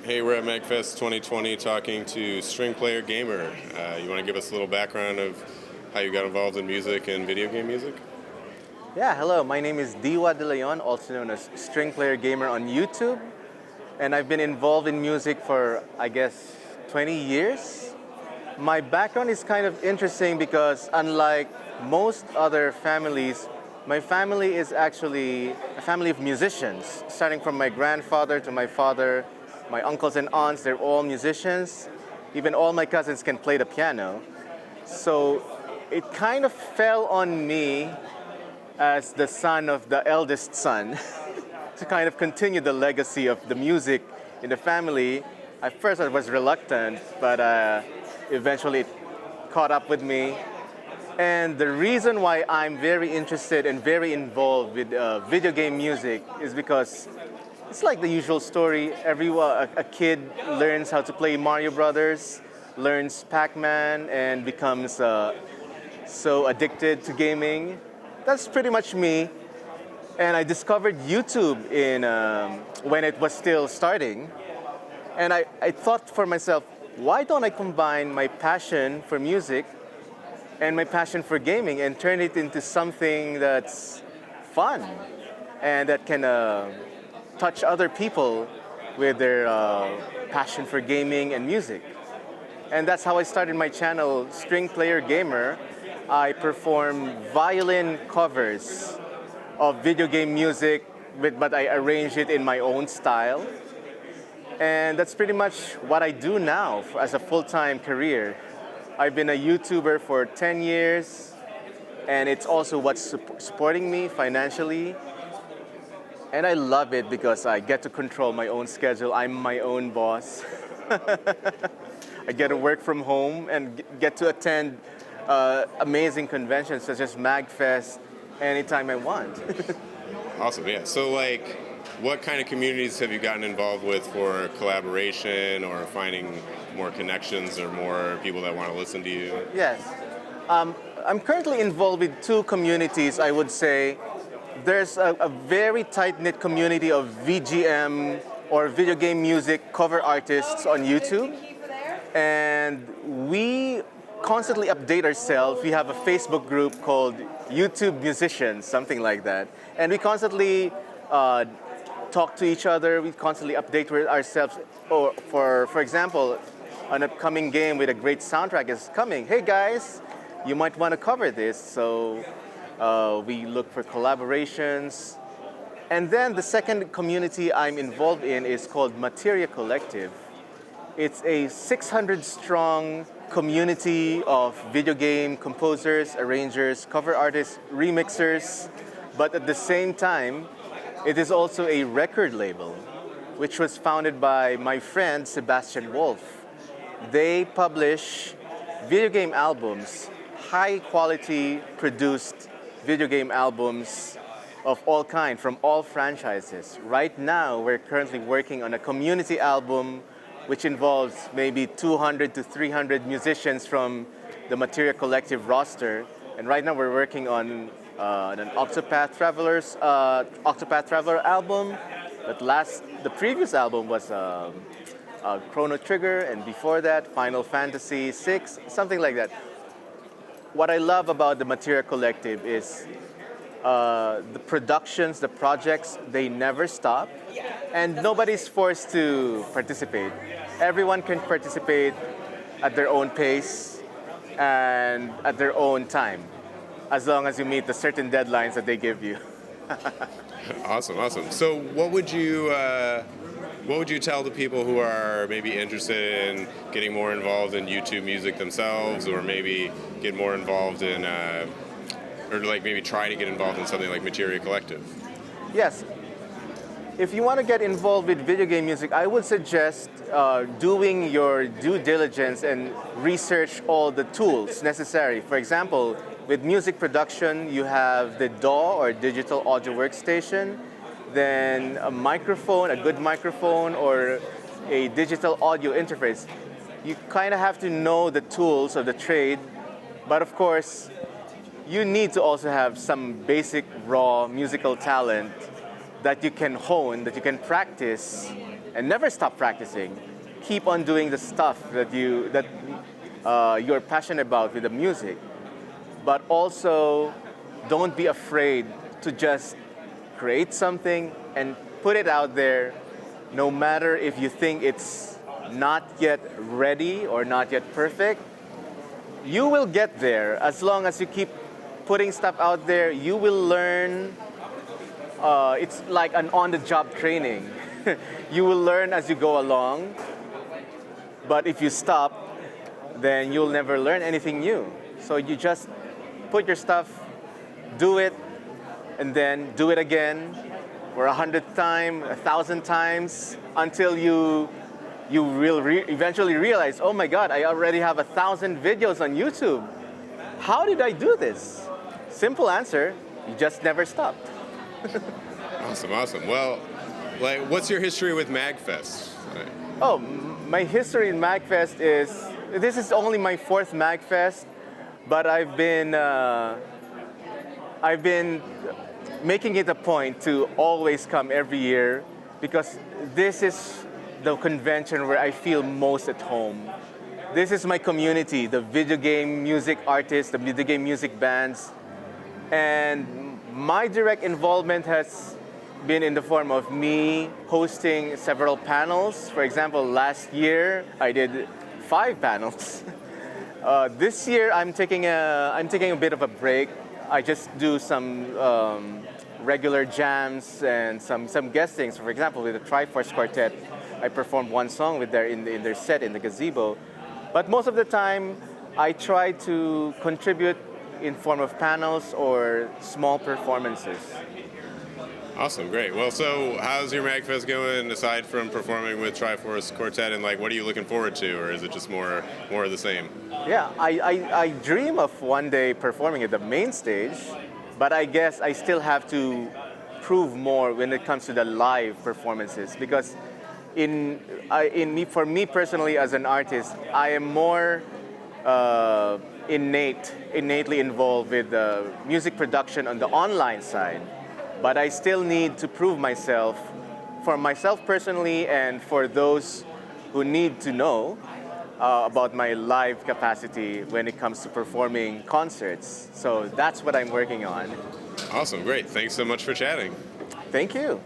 Hey, we're at MAGFest 2020 talking to String Player Gamer. You want to give us a little background of how you got involved in music and video game music? Yeah, hello. My name is Diwa De Leon, also known as String Player Gamer on YouTube. And I've been involved in music for, I guess, 20 years. My background is kind of interesting because unlike most other families, my family is actually a family of musicians, starting from my grandfather to my father. My uncles and aunts, they're all musicians. Even all my cousins can play the piano. So it kind of fell on me as the son of the eldest son to kind of continue the legacy of the music in the family. At first I was reluctant, but eventually it caught up with me. And the reason why I'm very interested and very involved with video game music is because it's like the usual story. A kid learns how to play Mario Brothers, learns Pac-Man, and becomes so addicted to gaming. That's pretty much me. And I discovered YouTube when it was still starting. And I thought for myself, why don't I combine my passion for music and my passion for gaming and turn it into something that's fun and that can touch other people with their passion for gaming and music. And that's how I started my channel, String Player Gamer. I perform violin covers of video game music, but I arrange it in my own style. And that's pretty much what I do now as a full-time career. I've been a YouTuber for 10 years, and it's also what's supporting me financially. And I love it because I get to control my own schedule. I'm my own boss. I get to work from home and get to attend amazing conventions such as MAGFest anytime I want. Awesome, yeah. So what kind of communities have you gotten involved with for collaboration or finding more connections or more people that want to listen to you? Yes. I'm currently involved with two communities, I would say. There's a very tight-knit community of VGM or video game music cover artists on YouTube. And we constantly update ourselves. We have a Facebook group called YouTube Musicians, something like that. And we constantly talk to each other. We constantly update ourselves. Or for example, an upcoming game with a great soundtrack is coming. Hey guys, you might want to cover this. So we look for collaborations. And then the second community I'm involved in is called Materia Collective. It's a 600-strong community of video game composers, arrangers, cover artists, remixers. But at the same time, it is also a record label, which was founded by my friend Sebastian Wolf. They publish video game albums, high-quality produced video game albums of all kinds, from all franchises. Right now, we're currently working on a community album which involves maybe 200 to 300 musicians from the Materia Collective roster. And right now we're working on an Octopath Traveler album. The previous album was Chrono Trigger, and before that, Final Fantasy VI, something like that. What I love about the Materia Collective is the productions, the projects, they never stop, and nobody's forced to participate. Everyone can participate at their own pace and at their own time, as long as you meet the certain deadlines that they give you. Awesome. So what would you tell the people who are maybe interested in getting more involved in YouTube music themselves, or maybe get more involved in or maybe try to get involved in something like Materia Collective? Yes. If you want to get involved with video game music, I would suggest doing your due diligence and research all the tools necessary. For example, with music production, you have the DAW or digital audio workstation, then a microphone, a good microphone, or a digital audio interface. You kind of have to know the tools of the trade, but of course, you need to also have some basic raw musical talent that you can hone, that you can practice and never stop practicing. Keep on doing the stuff that you're passionate about with the music, but also don't be afraid to just create something and put it out there, no matter if you think it's not yet ready or not yet perfect. You will get there as long as you keep putting stuff out there. You will learn. It's like an on-the-job training. You will learn as you go along, but if you stop, then you'll never learn anything new. So you just put your stuff, do it, and then do it again for 100th time, 1,000 times, until you will eventually realize, oh my God, I already have 1,000 videos on YouTube. How did I do this? Simple answer, you just never stopped. Awesome. Well, what's your history with MAGFest? Oh, my history in MAGFest is, this is only my 4th MAGFest, but I've been making it a point to always come every year, because this is the convention where I feel most at home. This is my community, the video game music artists, the video game music bands, and my direct involvement has been in the form of me hosting several panels. For example, last year I did 5 panels. This year I'm taking a bit of a break. I just do some regular jams and some guestings. For example, with the Triforce Quartet, I performed one song with in their set in the gazebo. But most of the time, I try to contribute in form of panels or small performances. Awesome, great. Well, so how's your MAGFest going aside from performing with Triforce Quartet, and what are you looking forward to, or is it just more of the same? Yeah, I dream of one day performing at the main stage, but I guess I still have to prove more when it comes to the live performances, because for me personally as an artist, I am more innately involved with music production on the online side. But I still need to prove myself, for myself personally and for those who need to know about my live capacity when it comes to performing concerts. So that's what I'm working on. Awesome, great. Thanks so much for chatting. Thank you.